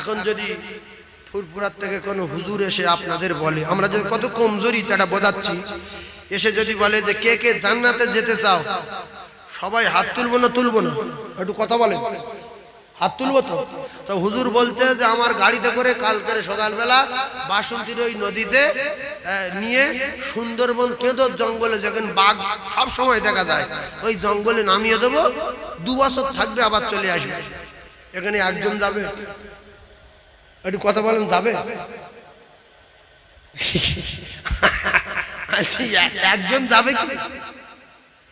এখন যদি ফুরফুরার থেকে কোনো হুজুর এসে আপনাদের বলে, আমরা যে কত কমজোরি সেটা বোঝাচ্ছি, এসে যদি বলে যে কে কে জান্নাতে যেতে চাও, সবাই হাত তুলবো না তুলবো না? একটু কথা বলেন, হাত তুলবো তো? তো হুজুর বলছে যে আমার গাড়িতে করে কালকের সকালবেলা বাসন্তীর ওই নদীতে নিয়ে সুন্দরবন কেঁদর জঙ্গলে, যেখানে বাঘ সব সময় দেখা যায়, ওই জঙ্গলে নামিয়ে দেবো, 2 বছর থাকবে আবার চলে আসবে। এখানে একজন যাবে? একটু কথা বলেন, যাবে? একজন যাবে কি?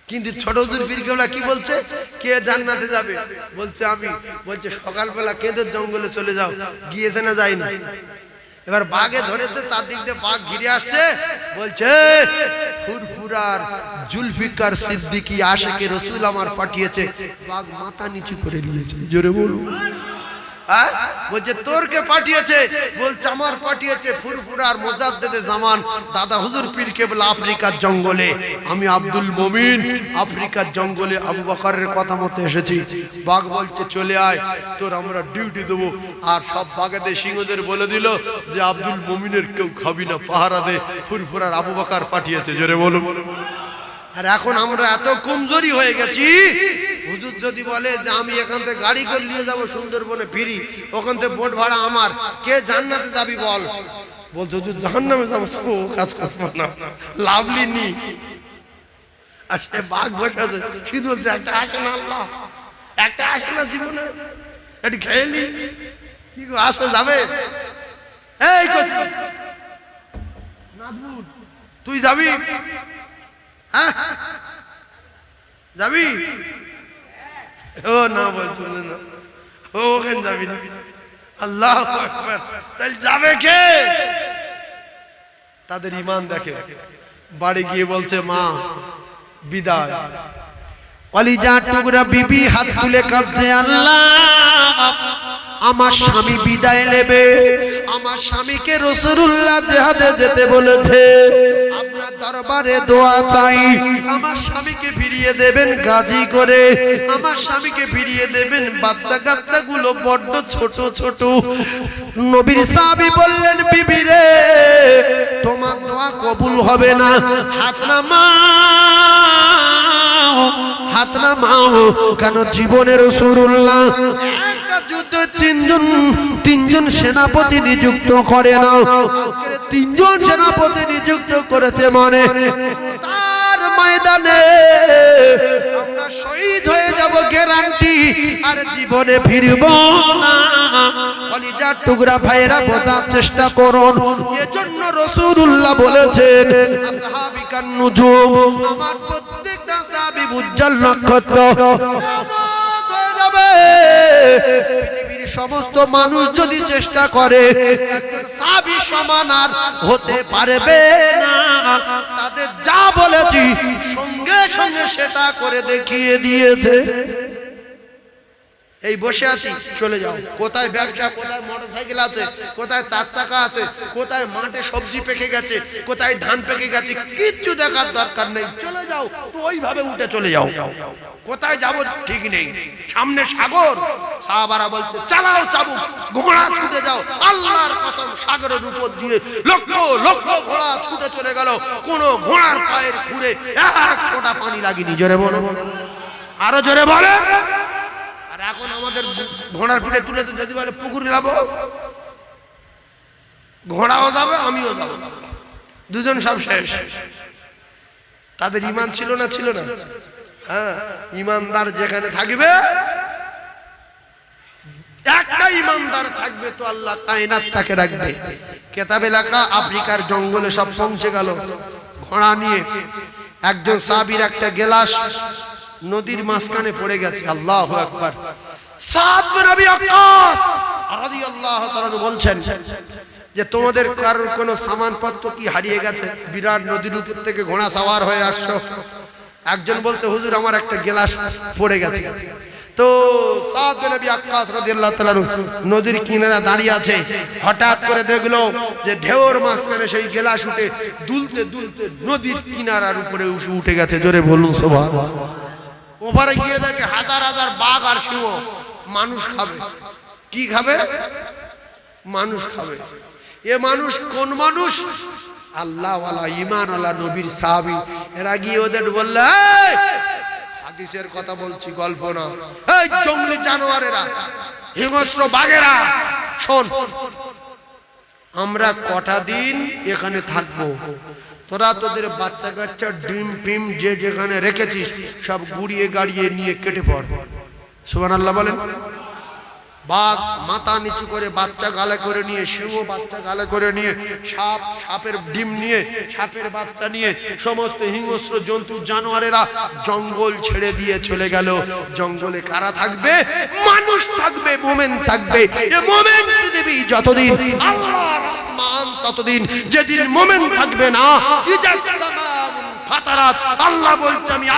কিন্তু ছোট হুজুর পীর কেবলা কি বলছে, কে জান্নাতে যাবে? বলছে আমি। বলছে সকালবেলা কেঁদর জঙ্গলে চলে যাও। গিয়েছে না যায়নি? এবার বাঘে ধরেছে, চারদিক দিয়ে বাঘ ঘিরে আসছে, বলছে ফুরফুরার জুলফিকার সিদ্দিকী আশিকে রসুল আমার পাঠিয়েছে। বাঘ মাথা নিচু করে নিয়েছে, জোরে বলুন। বলছে তোর কে পাঠিয়েছে? বলছে আমার পাঠিয়েছে ফুরফুরার মুজাদ্দেদে জামান দাদা হুজুর পীর কেবলা আফ্রিকার জঙ্গলে। আমি আব্দুল মুমিন আফ্রিকার জঙ্গলে আবু বকরের কথা মতো এসেছি। বাঘ বলছে চলে আয়, তোর আমরা ডিউটি দেবো। আর সব বাঘেদের সিংহদের বলে দিল যে আব্দুল মুমিনের কেউ খাবি না, পাহারা দে, ফুরফুরার আবু বকর পাঠিয়েছে, জোরে বলুন। আর এখন আমরা এত কমজোরি হয়ে গেছি, হুজুর যদি বলে যে আমি এখান থেকে গাড়ি করে নিয়ে যাবো সুন্দরবনে ফিরি, ওখান থেকে বোট ভাড়া আমার, কে জান্নাতে যাবি বল? বলছে হুজুর জাহান্নামে যাবো, কাজ করবো না, লাভলি নি। আর সে বাঘ বসে আছে, শুধু বলছে একটা আসে না আল্লাহ, একটা আসে না জীবনে, একটু খেয়ে নি, কি আসে যাবে? এই তুই যাবি? হ্যাঁ যাবি? ও না, বলছো না, ও ওখানে যাবি না। আল্লাহু আকবার। তাহলে যাবে কে? তাদের ঈমান দেখে। বাড়ি গিয়ে বলছে মা বিদায়। কলিজা টুকরা বিবি হাত তুলে কাঁদছে, আল্লাহ আমার স্বামী বিদায় নেবে, আমার স্বামীকে রাসূলুল্লাহ জিহাদে যেতে বলেছে, আপনার দরবারে দোয়া চাই, আমার স্বামীকে ফিরিয়ে দেবেন গাজী করে, আমার স্বামীকে ফিরিয়ে দেবেন। বাচ্চা কাচ্চাগুলো বড্ড ছোট ছোট। নবীর সাহাবী বললেন বিবি রে তোমার দোয়া কবুল হবে না, হাত নামাও, হাত নামাও। কেন? জীবনে রাসূলুল্লাহ একটা যুদ্ধে তিনজন সেনাপতি নিযুক্ত করে না, আজকে 3 জন সেনাপতি নিযুক্ত করেছে, মানে তার ময়দানে আমরা শহীদ হয়ে যাব গ্যারান্টি, আর জীবনে ফিরব না। কলিজার টুকরা ভাইরা বোঝার চেষ্টা করুন। এজন্য রাসূলুল্লাহ বলেছেন আসহাবিকান নুজুম, আমার প্রত্যেকটা সাহাবী উজ্জ্বল নক্ষত্র। পৃথিবীর সমস্ত মানুষ যদি চেষ্টা করে একজন সাহাবী সমান আর হতে পারবে না। তাদের যা বলেছি সঙ্গে সঙ্গে সেটা করে দেখিয়ে দিয়েছে। এই বসে আছি, চলে যাও। কোথায় ব্যবসা, কোথায় মোটরসাইকেল আছে, কোথায় 4 চাকা আছে, কোথায় মাঠে সবজি পেকে গেছে, কোথায় ধান পেকে গেছে, কিচ্ছু দেখার দরকার নেই, চলে যাও। তো ওইভাবে উঠে চলে যাও। কোথায় যাবো ঠিক নেই, সামনে সাগর। সাহাবারা বলতে চালাও চাবুক, ঘোড়া ছুটে যাও। আল্লাহর কসম সাগরের উপর দিয়ে লক্ষ লক্ষ ঘোড়া ছুটে চলে গেল, কোন ঘোড়ার পায়ের খুঁড়ে 1 ফোঁটা পানি লাগেনি। জোরে বলো, আরো জোরে বলে। আর এখন আমাদের ঘোড়ার পিঠে তুলে যদি বলে পুকুরে যাবো, ঘোড়াও যাবে আমিও যাবো, দুজন সব শেষ। তাদের ঈমান ছিল না? ছিল না? হ্যাঁ, ঈমানদার যেখানে থাকবে, একটা ঈমানদার থাকবে তো আল্লাহ কায়নাত তাকে রাখবে। কেতাবে লেখা আফ্রিকার জঙ্গলে সব পৌঁছে গেল ঘোড়া নিয়ে। একজন সাহাবীর একটা গেলাস নদীর মাঝখানে পড়ে গেছে। আল্লাহু আকবার। সাদ বিন আবি ওয়াক্কাস রাদিয়াল্লাহু তাআলা বলছেন যে তোমাদের কারোর কোনো সামানপত্র কি হারিয়ে গেছে? বিরাট নদীর উপর থেকে ঘোড়া সওয়ার হয়ে আসছো। একজন বলতে হুজুর আমার একটা গ্লাস পড়ে গেছে। তো সাদ বিন আবি ওয়াক্কাস রাদিয়াল্লাহু তাআলা নদীর কিনারে দাঁড়িয়ে আছে। হঠাৎ করে দেখলো যে ঢেউর মাঝখানে সেই গ্লাস উঠে দুলতে দুলতে নদীর কিনারার উপরে উঠে গেছে। জোরে বলুন সুবহানাল্লাহ। ওপারে গিয়ে দেখে হাজার হাজার বাঘ আর সিংহ মানুষ খাবে। কি খাবে? মানুষ খাবে। এ মানুষ কোন মানুষ? আল্লাহওয়ালা, ঈমানওয়ালা, নবীর সাহাবী। এরা গিয়ে ওদের বলল, এই হাদিসের কথা বলছি, গল্প না। এই জঙ্গলি জানোয়ারেরা, হিংস্র বাঘেরা, শোন, আমরা কটা দিন এখানে থাকবো, তোরা তোদের বাচ্চা কাচ্চা ডিম টিম যে যেখানে রেখেছিস সব গুড়িয়ে গাড়িয়ে নিয়ে কেটে পড়। সুবহানাল্লাহ বলেন। বাঘ মাথা নিচু করে বাচ্চা গালে করে নিয়ে, সিংহ বাচ্চা গালে করে নিয়ে, সাপ সাপের ডিম নিয়ে, সাপের বাচ্চা নিয়ে, সমস্ত হিংস্র জন্তু জানোয়ারেরা জঙ্গল ছেড়ে দিয়ে চলে গেল। জঙ্গলে কারা থাকবে? মানুষ থাকবে, মুমিন থাকবে। এই মুমিন পৃথিবী যতদিন, আল্লাহর আসমান ততদিন। যেদিন মুমিন থাকবে না, ইজাস সামাউন ফাতারাত, আল্লাহ বলছে আমি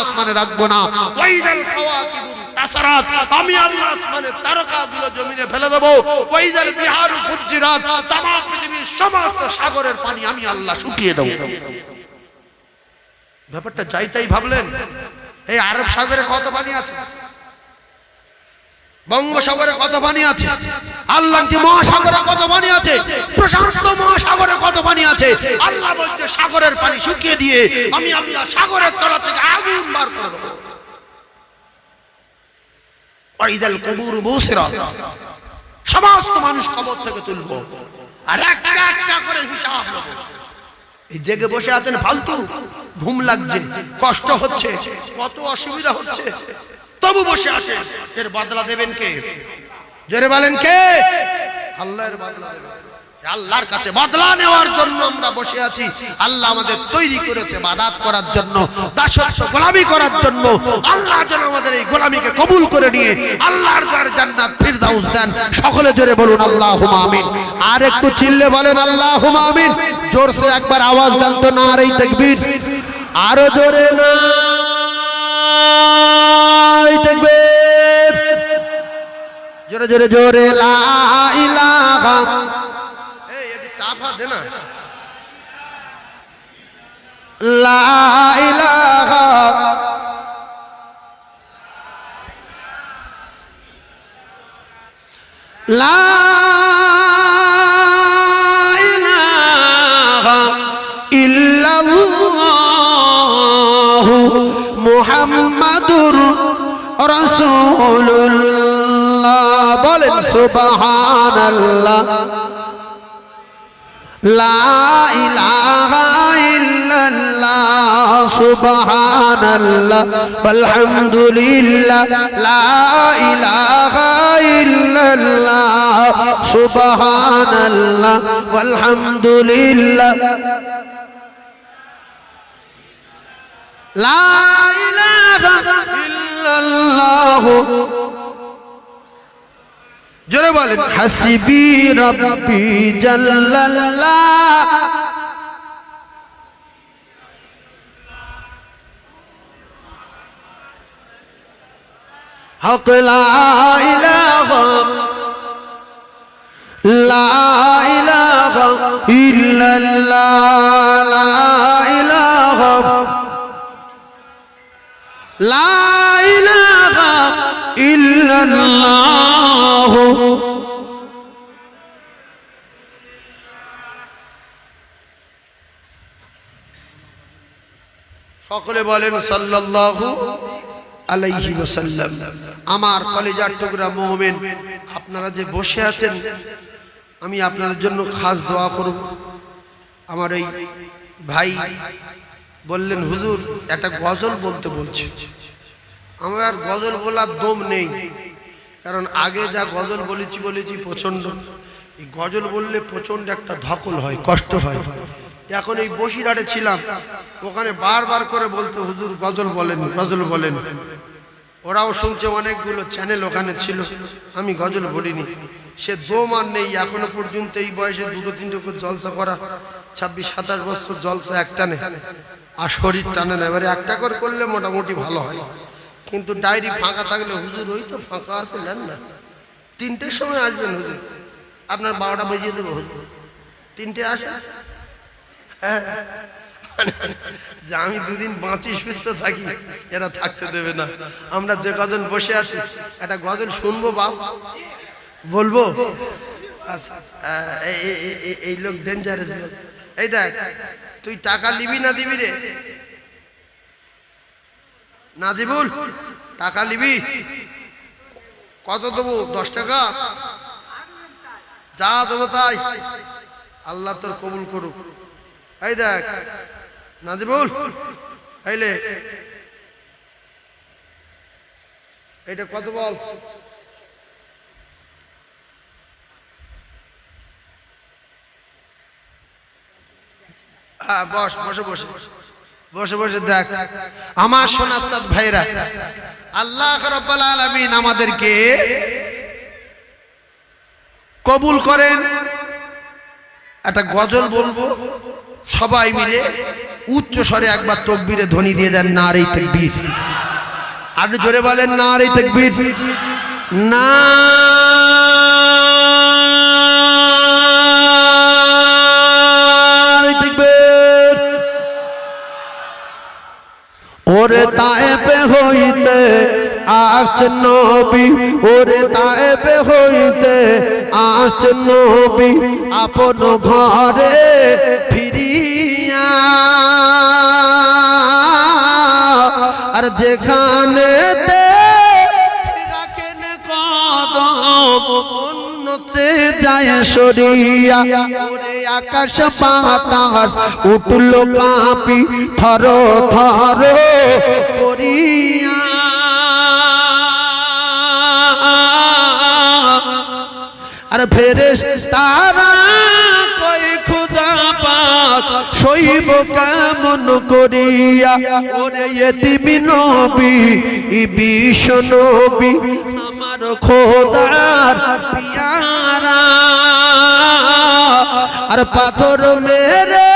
আসমানে রাখবো না। ওয়াইদাল কাওয়াকিবুন তাসারাত, আমি আল্লাহ আসমানের তারকাগুলো জমিনে ফেলে দেব। ওয়াইদাল বিহারু ফুজ্জিরাত, तमाम পৃথিবীর সমস্ত সাগরের পানি আমি আল্লাহ শুকিয়ে দেব। ব্যাপারটা যাই তাই ভাবলেন? এই আরব সাগরে কত পানি আছে, বঙ্গোপসাগরে কত পানি আছে, আটলান্টিক মহাসাগরে কত পানি আছে, প্রশান্ত মহাসাগরে কত পানি আছে। আল্লাহ বলছে সাগরের পানি শুকিয়ে দিয়ে আমি আল্লাহ সাগরের তলা থেকে আগুন বার করে দেব। ওয়াইদাল কুবুর বুসিরাত, সমস্ত মানুষ কবর থেকে তুলবো আর একটা একটা করে হিসাব নেব। এই জেগে বসে আছেন ফালতু, ঘুম লাগছে, কষ্ট হচ্ছে, কত অসুবিধা হচ্ছে, তবু বসে আছেন। এর বদলা দেবেন কে? জোরে বলেন কে? আল্লাহর বদলা দেবেন। আল্লাহর কাছে বদলা নেওয়ার জন্য আমরা বসে আছি। আল্লাহ আমাদের তৈরি করেছে ইবাদত করার জন্য, দাসত্ব গোলামি করার জন্য। আল্লাহ যেন আমাদের এই গোলামিকে কবুল করে নিয়ে আল্লাহর ঘর জান্নাত ফিরদাউস দেন। সকলে জোরে বলুন আল্লাহুম্মা আমিন। আর একটু চিল্লে বলেন আল্লাহুম্মা আমিন। জোরসে একবার আওয়াজ দেন তো, নারে তাকবীর। আরো জোরে নারে তাকবীর। জোরে জোরে জোরে লা ইলাহা। চাপা দে না। লা ইলাহা লা ইলাহা ইল্লাল্লাহু মুহাম্মাদুর রাসূলুল্লাহ। বলেন সুবহানাল্লাহ। লা ইলাহা ইল্লাল্লাহ সুবহানাল্লাহ আলহামদুলিল্লাহ। লা ইলাহা ইল্লাল্লাহ সুবহানাল্লাহ আলহামদুলিল্লাহ। লা ইলাহা ইল্লাল্লাহ। জোরে বলেন হাসবি রব্বি জাল্লাল্লাহ। হক লা ইলাহা ইল্লাল্লাহ। লা ইলাহা লা ইলাহা ইল্লাল্লাহ। সকলে বলেন সাল্লাল্লাহু আলাইহি ওয়াসাল্লাম। আমার কলিজার টুকরা মুমিন, আপনারা যে বসে আছেন, আমি আপনাদের জন্য খাস দোয়া করব। আমার এই ভাই বললেন হুজুর একটা গজল বলতে বলছে। আমার আর গজল বলার দম নেই, কারণ আগে যা গজল বলেছি প্রচন্ড। এই গজল বললে প্রচন্ড একটা ধকল হয়, কষ্ট হয়। এখন এই বসিরহাটে ছিলাম, ওখানে বারবার করে বলতে হুজুর গজল বলেন, গজল বলেন। ওরাও শুনছে, অনেকগুলো চ্যানেল ওখানে ছিল। আমি গজল বলিনি, সে দম আর নেই এখনো পর্যন্ত। এই বয়সে দুটো তিনটে করে জলসা করা, 26-27 বছর জলসা একটা নেই, আর শরীর টানে না। এবারে একটা করে করলে মোটামুটি ভালো হয়, কিন্তু ডায়েরি ফাঁকা থাকলে হুজুর ওই তো ফাঁকা আছে, নেন না, 3টের সময় আসবেন হুজুর, আপনার 12টা বাজিয়ে দেবো হুজুর, 3টে আসেন। হ্যাঁ, যে আমি দুদিন বাঁচি সুস্থ থাকি, এরা থাকতে দেবে না। আমরা যে কজন বসে আছি একটা গজল শুনবো, বাপ বলবো, আচ্ছা এই লোক ডেঞ্জারাস লোক। এই দেখ তুই টাকা নিবি না দিবি রে নাজিবুল? টাকা নিবি? কত দেবো? 10 টাকা? যা দেবো তাই, আল্লাহ তোর কবুল করুক। এই দেখ নাজিবুল, এইলে এটা কত বল? হ্যাঁ বস, বসে বসে বসে বসে দেখ আমার সোনার চাঁদ ভাইরা, আল্লাহ রাব্বুল আলামিন আমাদেরকে কবুল করেন। একটা গজল বলবো, সবাই মিলে উচ্চ স্বরে একবার তাকবীরে ধ্বনি দিয়ে দেন, নারে তাকবীর। আপনি জোরে বলেন নারে তাকবীর। নারে তাকবীর। ওরে তায়েবে হইতে আসছেন নবী, ওরে তায়েবে হইতে আসছেন নবী, আপন ঘরে ফিরিয়া। আর যেখানে রাখেন কদম উন্নতে যায় সরিয়া। ওরে আকাশ বাতাস উঠল কাঁপি থর থর করিয়া। আর ফেরেশতারা কয় খোদা পাক সইব কেমন করিয়া। ওরে ইতিম নবী বিশ্ব নবী আমার খোদার পিয়ারা। আর পাথর মেরে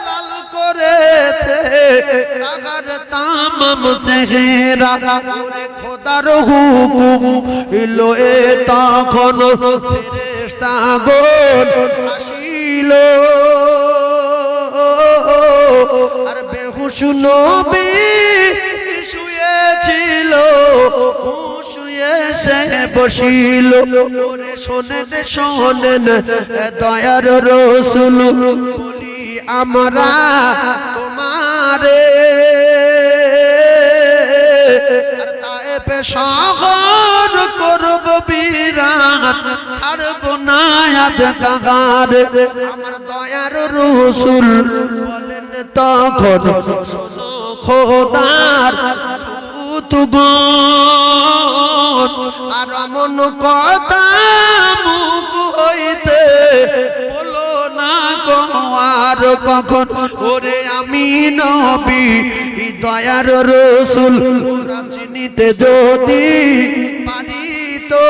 লাল করেছে তাহার তামাম চেহারা। ওরে খোদার হুকুম এলো এ তখন ফেরেশতাগণ আসিল। আর বেহুশ নবী শুয়েছিল, শুয়ে সে বসিল। ওরে শোনেন শোনেন দয়ার রাসূল বলি আমরা তোমারে। আর তায়েবে শহর করব বিরান, ছাড়ব না আজ কাগারে। আমার দয়ার রাসূল বলেন তখন শোনো খোদার দূতগণ। আর মন কথা মুখ হইতে বলো না গো আর কখন। ওরে আমি নবী দয়ার রাসূল রাজনীতে যদি পারি তো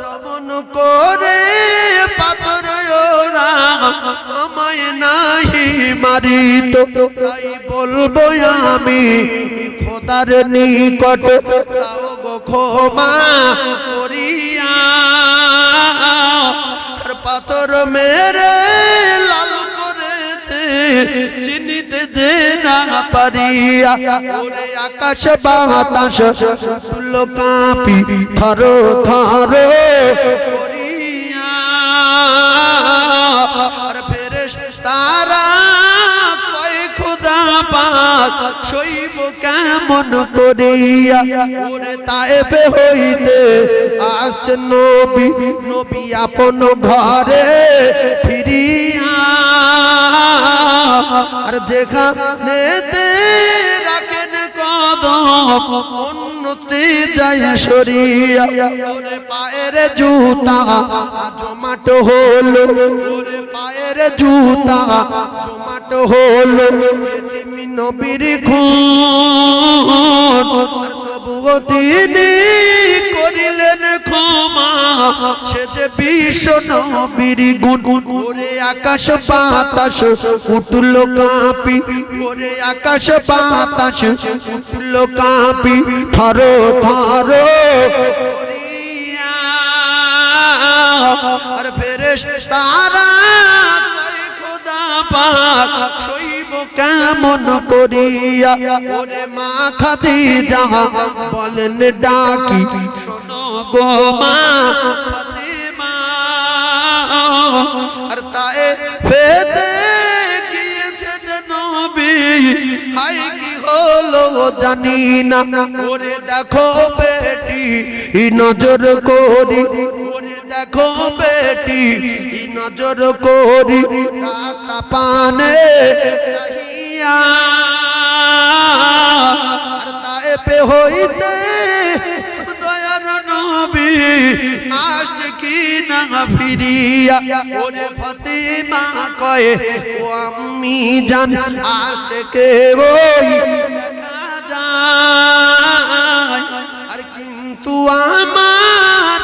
রমন করে পাথর ওরা আমায় নাহি মারিত। তাই বলবো আমি খোদার নিকট দাও গো ক্ষমা করিয়া। আর পাথর মেরে লাল করেছে চিনিতে যে না পারিয়া। ওরে আকাশ বাতাস উঠল কাঁপি থর থর করিয়া। আর ফেরেশতারা কয় খোদা পাক সইব কেমন করিয়া। ওরে তায়েবে হইতে আসছেন নবী, নবী আপন ঘরে ফিরিয়া। আর যেখানে রাখেন কদম উন্নতি যায় সরিয়া। ওরে পায়ের জুতা জমাট হলো, ওরে পায়ের জুতা জমাট হলো ইতিম নবীর খুন। আর তবুও তিনি করিলেন ক্ষমা, সে যে বিশ্ব নবীর গুণ। ওরে আকাশ বাতাস উঠল কাঁপি, ওরে আকাশ বাতাস উঠল কাঁপি থর থর করিয়া। আর ফেরেশতারা কয় খোদা পাক সইব কেমন করিয়া। ওরে মা খাদিজা বলেন ডাকি শোনো গো মা জানি না ওরে দেখো বেটি নজর করি ওরে দেখো বেটি নজর করি রাস্তা পানে চাহিয়া আর তায়েফে হইতে দয়ার নবী আসছে কি না ফিরিয়া ওরে ফাতিমা কয়ে ও আম্মি জান আসছে কে ওই দেখা যায় আর কিন্তু আমার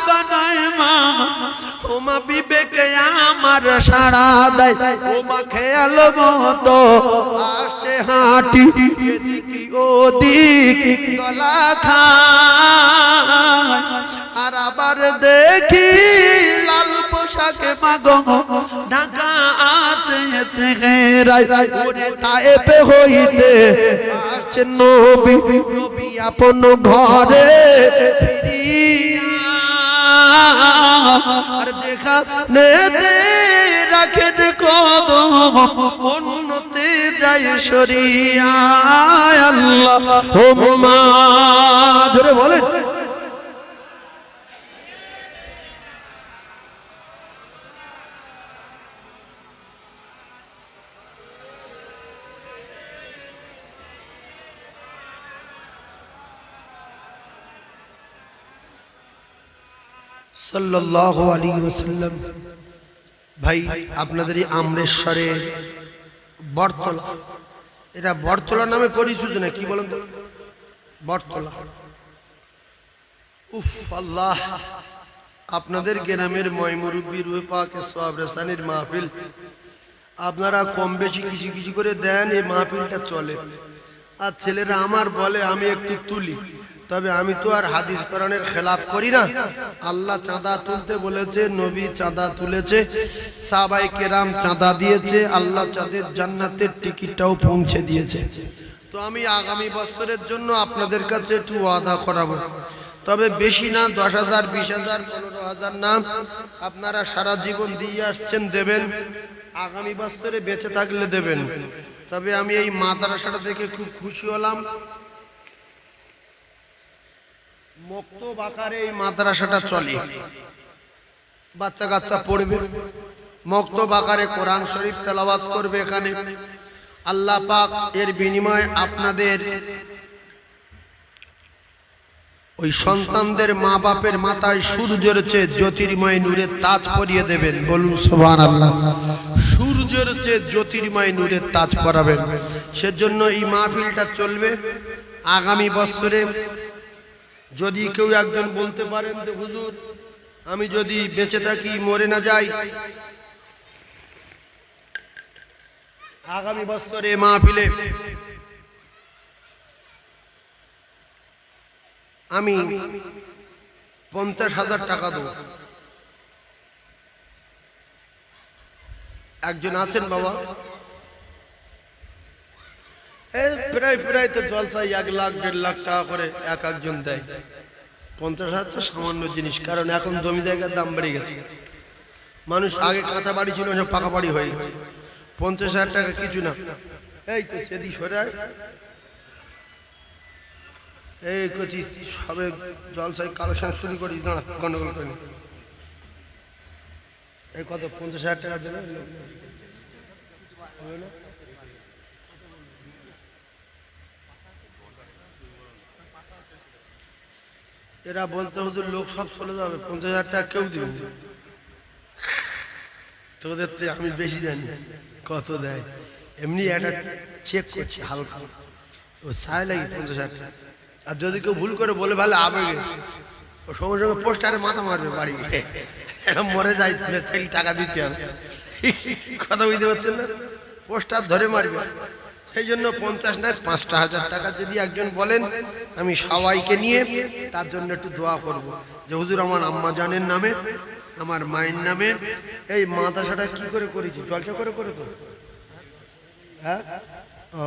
বানায় মা ওমা বিবেকে আমার সাড়া দেয় ওমা খেয়াল মতো আসছে হাঁটি এদিকে ওদিক গলা খায় আর আবার দেখি লাল পোশাকে মাগো ঢাকা আছে চেহারায় ওরে তায়েফে হইতে আসছে নবী নবী আপন ঘরে ফিরিয়া আর যেখানে রাখেন কদম অন্যতে যায় সরিয়া আল্লাহুম্মা জোরে বলেন সাল্লাল্লাহু আলাইহি ওয়াসাল্লাম। ভাই আপনাদের এই আমরেশ্বরের বটতলা, এটা বটতলা নামে পরিচিত না, কি বলেন তো? বটতলা। উফ আল্লাহ, আপনাদের গ্রামের ময়মুরব্বী রুহে পাকে সওয়াব রেসানির মাহফিল আপনারা কম বেশি কিছু কিছু করে দেন, এই মাহফিলটা চলে। আর ছেলেরা আমার বলে আমি একটু তুলি, তবে আমি তো আর হাদিস কোরআনের খেলাফ করি না। আল্লাহ চাঁদা তুলতে বলেছে, নবী চাঁদা তুলেছে, সাহাবায়ে কেরাম চাঁদা দিয়েছে, আল্লাহ চাঁদের জান্নাতের টিকিটটাও পৌঁছে দিয়েছে। তো আমি আগামী বছরের জন্য আপনাদের কাছে একটু ওয়াদা করাবো, তবে বেশি না, 10,000, 20,000, 15,000 না, আপনারা সারা জীবন দিয়ে আসছেন, দেবেন। আগামী বছরে বেঁচে থাকলে দেবেন। তবে আমি এই মাদ্রাসাটা থেকে খুব খুশি হলাম। মক্তব আকারে এই মাদ্রাসাটা চলে, বাচ্চা কাচ্চা পড়বে, মক্তব আকারে কোরআন শরীফ তেলাওয়াত করবে এখানে। আল্লাহ পাক এর বিনিময়ে আপনাদের ওই সন্তানদের মা বাপের মাথায় সূর্যের চেয়ে জ্যোতির্ময় নূরের তাজ পরিয়ে দেবেন। বলুন সুবহানাল্লাহ। সূর্যের চেয়ে জ্যোতির্ময় নূরের তাজ পরাবেন। সেজন্য এই মাহফিলটা চলবে আগামী বছরে। যদি কেউ একজন বলতে পারেন যে হুজুর আমি যদি বেঁচে থাকি, মরে না যাই, আগামী বছরে মাহফিলে আমি 50,000 টাকা দেবো। একজন আছেন বাবা, প্রায় তো জলসায় 1 লাখ 1.5 লাখ টাকা করে এক একজন দেয়। 50,000 তো সামান্য জিনিস, কারণ এখন জমি জায়গার দাম বেড়ে গেছে। মানুষ আগে কাঁচা বাড়ি ছিল, সব পাকা বাড়ি হয়ে গেছে। 50,000 টাকা কিছু না। এই তো সেদিক সরায়, এই কচি সবে জলসায় কালেকশন শুরু করি না, গন্ডগোল করি। এই কত 50,000 টাকা দেবে? এরা বলতে হুজুর লোক সব চলে যাবে, 50,000 টাকা কেউ দিবে তোদের তো। আমি বেশি জানি কত দেয়, এমনি একটা চেক করছি হালকা, ও চাই লাগে 50,000 টাকা। আর যদি কেউ ভুল করে বলে ভালো আবেগে, ও সঙ্গে সঙ্গে পোস্টারে মাথা মারবে বাড়ি গিয়ে, এটা মরে যায়, টাকা দিতে হবে। কথা বুঝতে পারছেন না? পোস্টার ধরে মারবে। সেই জন্য 50 নয় 5,000 টাকা যদি একজন বলেন, আমি সবাইকে নিয়ে তার জন্য একটু দোয়া করব যে হুজুর আমার আম্মা জানের নামে, আমার মায়ের নামে এই মাদ্রাসাটা কি করে করেছি, জলসা করে করে তো, হ্যাঁ, ও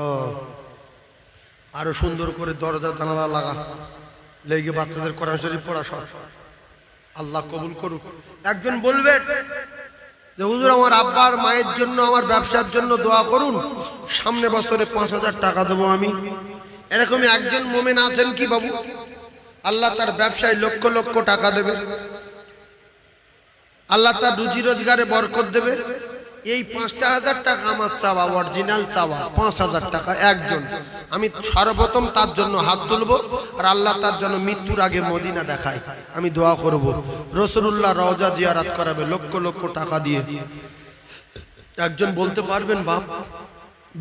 আরো সুন্দর করে দরজা জানালা লাগা, লেগে বাচ্চাদের কোরআন শরীফ পড়া, সব আল্লাহ কবুল করুক। একজন বলবে যে হুজুর আমার আব্বার মায়ের জন্য, আমার ব্যবসার জন্য দোয়া করুন, সামনে বছরে 5,000 টাকা দেবো আমি। এরকমই একজন মুমিন আছেন কি বাবু, আল্লাহ তার ব্যবসায় লক্ষ লক্ষ টাকা দেবে, আল্লাহ তার রুজি রোজগারে বরকত দেবে। এই 5,000 টাকা আমার চাওয়া, অরিজিনাল চাওয়া 5,000 টাকা একজন। আমি সর্বপ্রথম তার জন্য হাত তুলবো, আর আল্লাহ তার জন্য মৃত্যুর আগে মদিনা দেখায় আমি দোয়া করব, রাসূলুল্লাহ রওজা জিয়ারত করাবে লক্ষ লক্ষ টাকা দিয়ে। একজন বলতে পারবেন বাপ?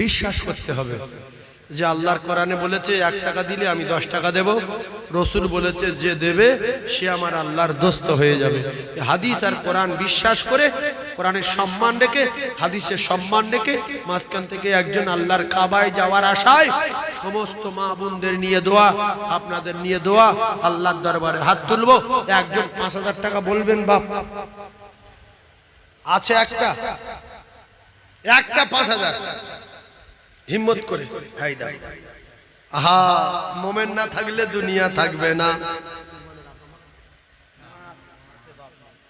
বিশ্বাস করতে হবে যে আল্লাহর কোরআনে বলেছে 1 টাকা দিলে আমি 10 টাকা দেব, রসুল বলেছে যে দেবে সে আমার আল্লাহর দোস্ত হয়ে যাবে। হাদিস আর কোরআন বিশ্বাস করে, কোরআনের সম্মান রেখে, হাদিসের সম্মান রেখে, মাঝখান থেকে একজন আল্লাহর কাবায় যাওয়ার আশায় সমস্ত মা বোনদের নিয়ে দোয়া, আপনাদের নিয়ে দোয়া, আল্লাহর দরবারে হাত তুলবো। একজন 5,000 টাকা বলবেন বাপ? আছে একটা 5,000 হিম্মত করে হাই দাও। আহা, মোমেন না থাকলে দুনিয়া থাকবে না।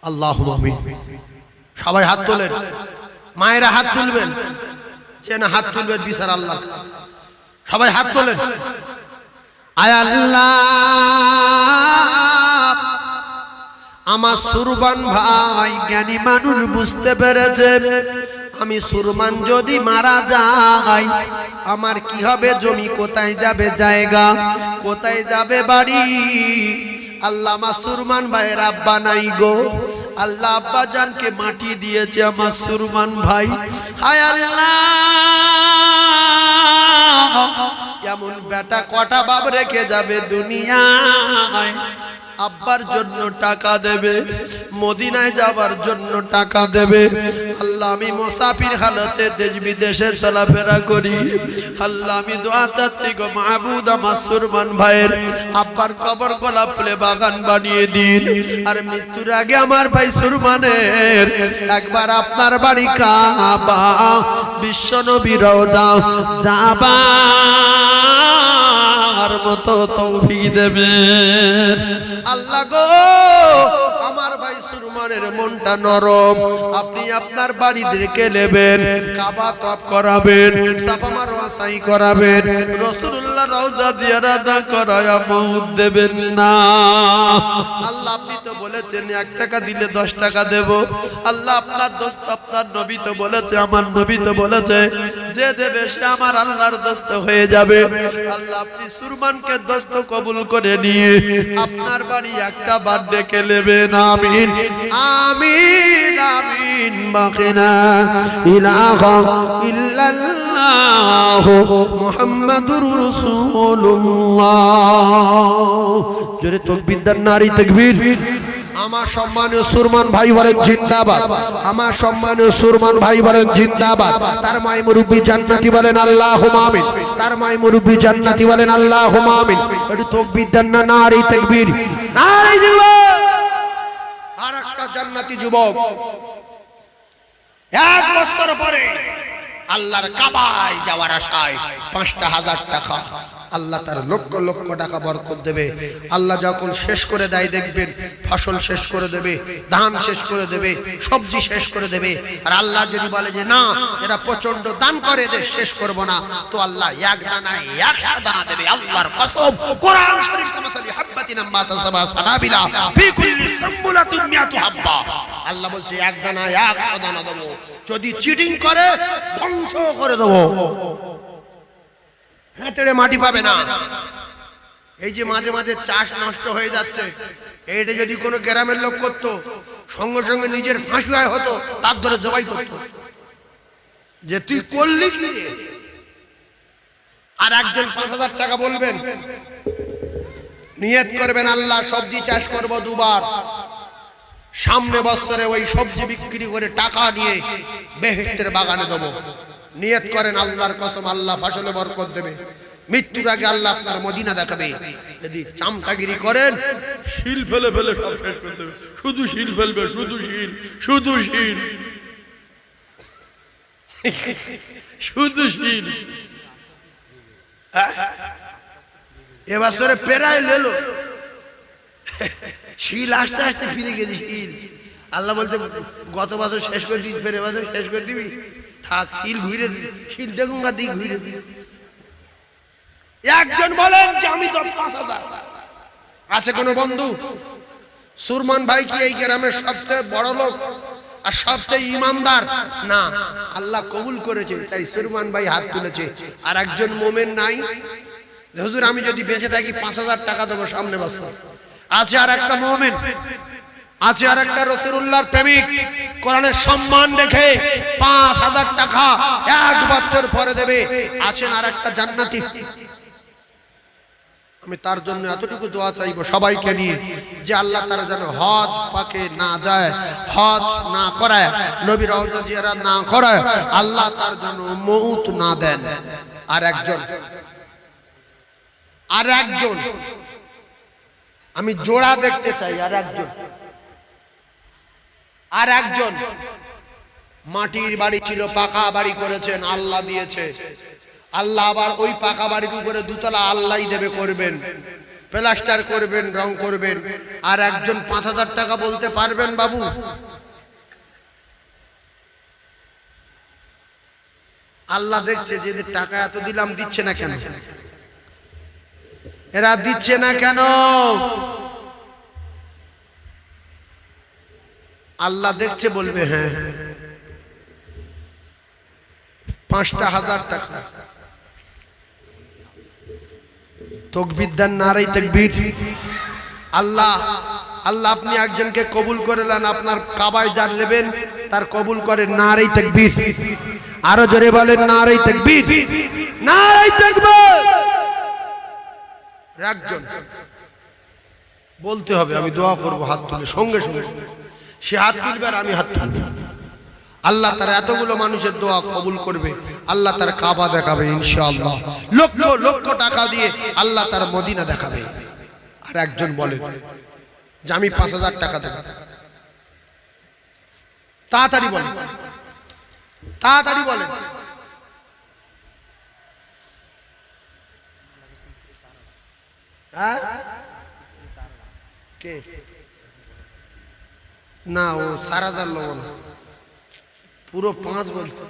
আল্লাহু আমিন। সবাই হাত তোলেন, মায়েরা হাত তুলবেন, চেনা হাত তুলবেন বিচার আল্লাহ। সবাই হাত তোলেন। আয় আল্লাহ, আমার সুরবান ভাই জ্ঞানী মানুষ বুঝতে পেরেছে আমি সুরমান যদি মারা যাই আমার কি হবে, জমি কোথায় যাবে, জায়গা কোথায় যাবে, বাড়ি। আল্লাহ আমার সুরমান ভাইয়ের আব্বা নাই গো, আল্লাহ আব্বা জানকে মাটি দিয়েছে আমার সুরমান ভাই। হায় আল্লাহ, এমন বেটা কটা বাপ রেখে যাবে দুনিয়ায়, আব্বার জন্য টাকা দেবে, মদিনায় যাবার জন্য টাকা দেবে। আল্লাহ আমি মুসাফির হালতে দেশ বিদেশে চলাফেরা করি, আল্লাহ আমি দোয়া চাচ্ছি গো মাহবুদ আমার সুরমান ভাইয়ের আব্বার কবর গোলাপ ফুলে বাগান বানিয়ে দিন। আর মৃত্যুর আগে আমার ভাই সুরমানের একবার আপনার বাড়ি কাবা, বিশ্ব নবী রওজা যাবার মতো তৌফিক দেবেন। আল্লাহ গো, আমার ভাই সুরমানের মনটা নরম, আপনি আপনার বাড়ি থেকে নেবেন, কাবা তওয়াফ করাবেন, সাফা মারওয়া সাই করাবেন, রাসূলুল্লাহ রওজা জিয়ারত না করায়া মউত দেবেন না। আল্লাহ আপনি তো বলেছেন 1 টাকা দিলে 10 টাকা দেব। আল্লাহ আপনার দোস্ত, আপনার নবী তো বলেছে, আমার নবী তো বলেছে যে দেবে সে আমার আল্লাহর দোস্ত হয়ে যাবে। আল্লাহ আপনি সুরমানকে দোস্ত কবুল করে নিয়ে আপনার বাড়ি একটা বার ডেকে নেবেন। আমিন আমিন আমিন। বাকিনা ইলাহা ইল্লাল্লাহ মুহাম্মাদুর রাসূলুল্লাহ। জোরে তাকবীর দেন, নারী তাকবীর। আমার সম্মানীয় সুরমান ভাই বলেন জিন্দাবাদ, আমার সম্মানীয় সুরমান ভাই বলেন জিন্দাবাদ। তার মাই মুরব্বি জান্নাতি বলেন আল্লাহুম্মা আমিন, তার মাই মুরব্বি জান্নাতি বলেন আল্লাহুম্মা আমিন। একটু তাকবীর দেন না, নারী তাকবীর, নারী যুবক। আর একটা জান্নাতি যুবক 1 বছর পরে আল্লাহর কাবায় যাওয়ার আশায় 5,000 টাকা, আল্লাহ তার লক্ষ লক্ষ টাকা বরকত দেবে। আল্লাহ যখন শেষ করে দেয় দেখবেন ফসল শেষ করে দেবে, ধান শেষ করে দেবে, সবজি শেষ করে দেবে। আর আল্লাহ যদি বলে যে না এরা প্রচন্ড দান করে, এদের শেষ করব না, তো আল্লাহ 1 দানায় 100 দানা দেবে। আল্লাহর কসম, কোরআন শরীফ কামাসালি হাব্বাতিন আম্মাতা সাবা সানাবিলা ফি কুল্লি সুম্বুলাতিন মিয়াতু হাব্বা। আল্লাহ বলছে 1 দানায় 100 দানা দেব, যদি চিটিং করে ধ্বংস করে দেব, হেঁটে মাটি পাবে না। এই যে মাঝে মাঝে চাষ নষ্ট হয়ে যাচ্ছে, এইটা যদি কোনো গ্রামের লোক করতো সঙ্গে সঙ্গে নিজের ফাঁসি হয় হতো, তার ধরে জবাই করতো যে তুই করলি কি রে। আর একজন 5,000 টাকা বলবেন, নিয়ত করবেন আল্লাহ সবজি চাষ করব 2 বার, সামনে বছরে ওই সবজি বিক্রি করে টাকা নিয়ে বেহেশতের বাগানে দেবো। নিয়ত করেন, আল্লাহর কসম আল্লাহ ফসলে বরকত দেবে। মৃত্যুর আগে আল্লাহ আপনার মদিনা দেখাবে। যদি চামটাগিরি করেন শিল ফেলে ফেলে সব শেষ করে দেবে, শুধু শিল ফেলবে, শুধু শিল, শুধু শিল, শুধু শিল। এবছরে পেরায় লেলো শিল, আস্তে আস্তে ফিরে গেছি শিল। আল্লাহ বলছে গত বছর শেষ করে দিস, ফের এবছর শেষ করে দিবি, থাক শিল ঘুরে দিস, শিল দেখুন দিক ঘুরে দিস। একজন বলেন যে আমি তো 5000। আছে কোন বন্ধু? সুরমান ভাই কি এই গ্রামের সবচেয়ে বড় লোক আর সবচেয়ে ইমানদার? না, আল্লাহ কবুল করেছে তাই সুরমান ভাই হাত তুলেছে। আর একজন মোমেন নাই যে হুজুর আমি যদি বেঁচে থাকি 5000 টাকা দেবো সামনে বছর। আছে আর একটা মোমেন, আছে আর একটা রাসূলুল্লাহর প্রেমিক, কোরআনের সম্মান রেখে 5000 টাকা এক বছর পরে দেবে। আছেন আর একটা জান্নাতি। আমি তার জন্য এতটুকু দোয়া চাইবো সবাইকে নিয়ে যে আল্লাহ তাআলা যেন হজ পাকে না যায়, হজ না করায়, নবী রওজা জিয়ারত না করায়, আল্লাহ তার জন্য মউত না দেন। আর একজন আমি জোড়া দেখতে চাই। আর একজন মাটির বাড়ি ছিল, পাকা বাড়ি করেছেন, আল্লাহ দিয়েছে। আল্লাহ আবার ওই পাকা বাড়ির উপরে দুতলা আল্লাহই দেবে, করবেন, প্লাস্টার করবেন, রং করবেন। আর একজন 5000 টাকা বলতে পারবেন বাবু? আল্লাহ দেখছে যে এদের টাকা এত দিলাম, দিচ্ছে না কেন? এরা দিচ্ছে না কেন? আল্লাহ দেখছে, বলবে হ্যাঁ 5000 টাকা। তাকবীর দেন, নারে তাকবীর। আল্লাহ আপনি একজনকে কবুল করে নেন, আপনার কাবায় যার নেবেন তার কবুল করেন, নারে তাকবীর। আরো জোরে বলেন নারে তাকবীর, নারে তাকবীর। একজন বলতে হবে, আমি দোয়া করব হাত তুলে, সঙ্গে সঙ্গে সে হাত তুলবে আর আমি হাত তুলব। আল্লাহ তার এতগুলো মানুষের দোয়া কবুল করবে, আল্লাহ তার কাবা দেখাবে ইনশাআল্লাহ, লক্ষ লক্ষ টাকা দিয়ে আল্লাহ তার মদিনা দেখাবে। আর একজন বলে যে আমি 5000 টাকা দেব। তাড়াতাড়ি বলে, তাড়াতাড়ি বলে। কে? না, ও 4000 লোক না, পুরো 5 বলতে।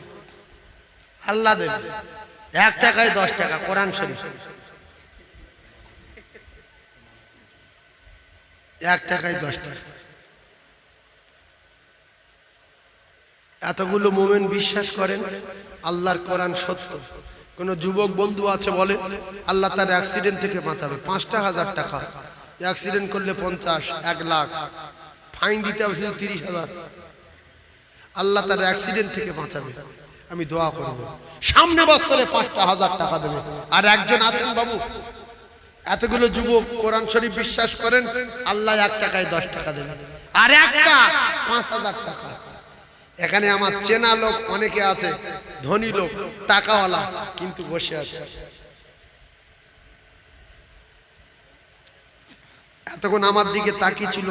আল্লাহ দেবে 1 টাকায় 10 টাকা, কোরআন শরীফ। 1 টাকায় 10 টাকা। এতগুলো মোমেন বিশ্বাস করেন আল্লাহর কোরআন সত্য। কোন যুবক বন্ধু আছে বলে আল্লাহ তার অ্যাক্সিডেন্ট থেকে বাঁচাবে, 5000 টাকা। অ্যাক্সিডেন্ট করলে 50, 1 লাখ ফাইন দিতে হবে, শুধু 30,000। আল্লাহ তার অ্যাক্সিডেন্ট থেকে বাঁচাবে। আমি দোয়া করব সামনে বছরে 5000 টাকা দেবে। আর একজন আছেন বাবু, এতগুলো যুবক কোরআন শরীফ বিশ্বাস করেন, আল্লাহ 1 টাকায় 10 টাকা দেবে। আর একটা 5000 টাকা। এখানে আমার চেনা লোক অনেকে আছে, ধনী লোক, টাকাওয়ালা, কিন্তু বসে আছে। এতক্ষণ আমার দিকে তাকিয়ে ছিল।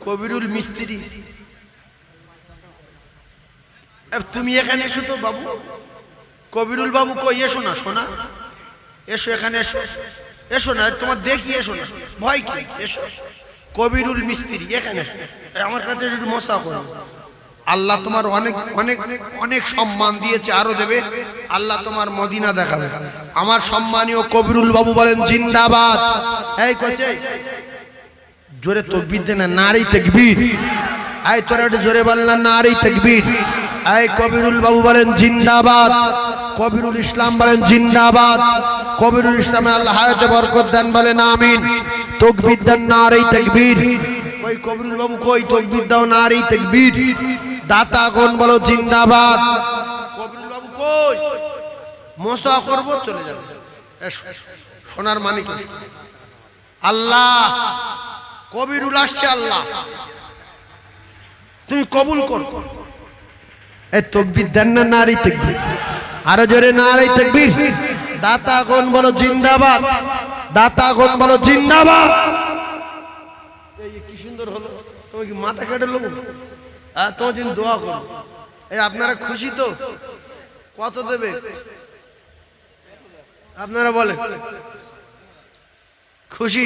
কবিরুল মিস্ত্রি, তুমি এখানে এসো তো বাবু। কবিরুল বাবু কই? এসো না সোনা, এসো এখানে, এসো এসো না, তোমার দেখি, এসো না, ভয় কি? এসো। কবিরুল মিস্ত্রি এখানে এসো, আমার কাছে একটু মশা করো। আল্লাহ তোমার অনেক অনেক অনেক সম্মান দিয়েছে, আরো দেবে। আল্লাহ তোমার মদিনা দেখাবে। আমার সম্মানীয় কবিরুল বাবু বলেন জিন্দাবাদ। এই কইছে জোরে তাকবীর দেন, নারে তাকবীর। এই তোরা একটু জোরে বললেন নারে তাকবীর। এই কবিরুল বাবু বলেন জিন্দাবাদ। কবিরুল ইসলাম বলেন জিন্দাবাদ। কবিরুল ইসলামে আল্লাহ হায়াতে বরকত দেন, বলেন আমিন। তাকবীর দেন, নারে তাকবীর। কই কবিরুল বাবু কই? তাকবীর দাও, নারে তাকবীর। দাতা কোন বলো জিন্দাবাদ। কবিরুল বাবু কই? মশা করব, চলে যাবে। এসো সোনার মানিক। আল্লাহ কবিরুল আসছে, আল্লাহ তুমি কবুল করো। এই তাকবীর দেন না, নারে তাকবীর। আরো জোরে নারে তাকবীর। দাতা কোন বলো জিন্দাবাদ। দাতা কোন বলো জিন্দাবাদ। এই কি সুন্দর হলো, তুমি কি মাথা কেটে লোক? তোমার জন্য দোয়া করো। এই আপনারা খুশি তো? কত দেবে আপনারা বলেন? খুশি?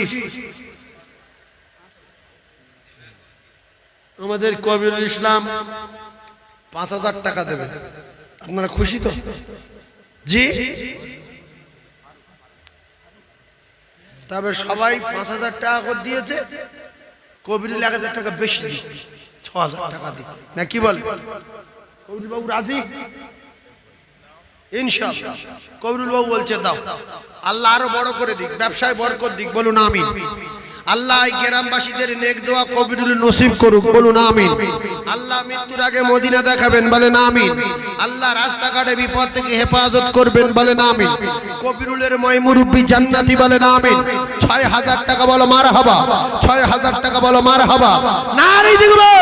আমাদের কবিরুল ইসলাম 5,000 টাকা দেবে, আপনারা খুশি তো? জি, তবে সবাই 5,000 টাকা করে দিয়েছে, কবিরুল 1,000 টাকা বেশি দিক, 6,000 টাকা দিক না, কি বল কবিরুল বাবু? রাজি? ইনশাআল্লাহ। কবিরুল বাবু বলছে দাও, আল্লাহ আরো বড় করে দিক, ব্যবসায় বরকত দিক, বলুন আমিন। আল্লাহ এই গ্রামবাসীদের নেক দোয়া কবিরুল নসিব করুক, বলুন আমিন। আল্লাহ মৃত্যুর আগে মদিনা দেখাবেন, বলেন আমিন। আল্লাহ রাস্তাঘাটে বিপদ থেকে হেফাজত করবেন, বলেন আমিন। কবিরুলের ময় মুরব্বি জান্নাতি, বলেন আমিন। 6,000 টাকা বলো মারহাবা, 6,000 টাকা বলো মারহাবা, নারী দিগবে।